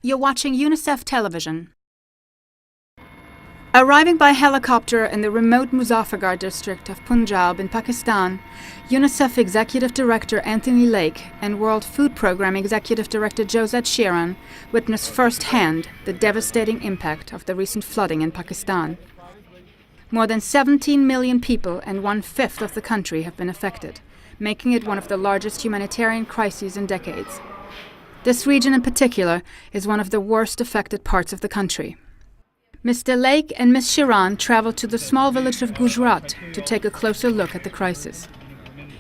You're watching UNICEF Television. Arriving by helicopter in the remote Muzzafargarh district of Punjab in Pakistan, UNICEF Executive Director Anthony Lake and World Food Programme Executive Director Josette Sheeran witnessed firsthand the devastating impact of the recent flooding in Pakistan. More than 17 million people and 1/5 of the country have been affected, making it one of the largest humanitarian crises in decades. This region in particular is one of the worst affected parts of the country. Mr. Lake and Ms. Sheeran traveled to the small village of Gujrat to take a closer look at the crisis.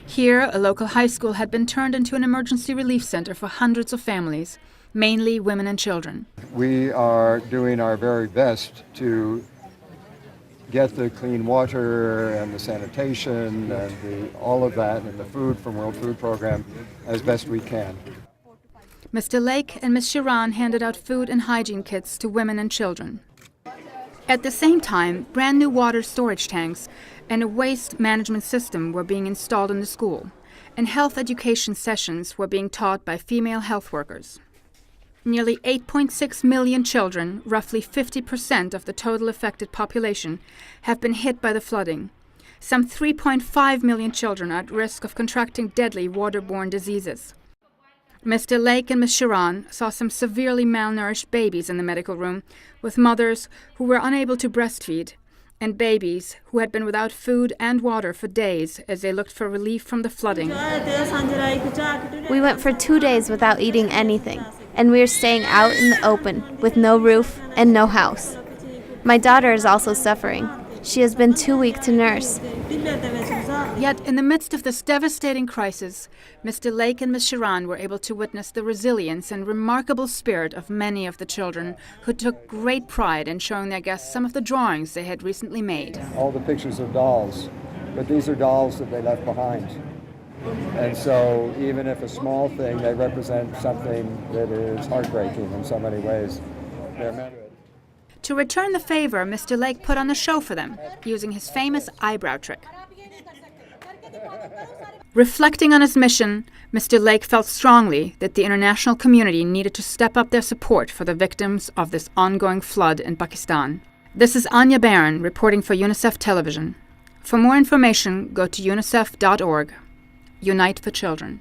Here, a local high school had been turned into an emergency relief center for hundreds of families, mainly women and children. We are doing our very best to get the clean water and the sanitation and all of that and the food from World Food Programme as best we can. Mr. Lake and Ms. Sheeran handed out food and hygiene kits to women and children. At the same time, brand new water storage tanks and a waste management system were being installed in the school, and health education sessions were being taught by female health workers. Nearly 8.6 million children, roughly 50% of the total affected population, have been hit by the flooding. Some 3.5 million children are at risk of contracting deadly waterborne diseases. Mr. Lake and Ms. Sheeran saw some severely malnourished babies in the medical room, with mothers who were unable to breastfeed, and babies who had been without food and water for days as they looked for relief from the flooding. We went for 2 days without eating anything, and we are staying out in the open with no roof and no house. My daughter is also suffering. She has been too weak to nurse. Yet, in the midst of this devastating crisis, Mr. Lake and Ms. Sheeran were able to witness the resilience and remarkable spirit of many of the children who took great pride in showing their guests some of the drawings they had recently made. All the pictures of dolls, but these are dolls that they left behind. And so even if a small thing, they represent something that is heartbreaking in so many ways. They're meant To return the favor, Mr. Lake put on a show for them, using his famous eyebrow trick. Reflecting on his mission, Mr. Lake felt strongly that the international community needed to step up their support for the victims of this ongoing flood in Pakistan. This is Anya Barron reporting for UNICEF Television. For more information, go to unicef.org. Unite for Children.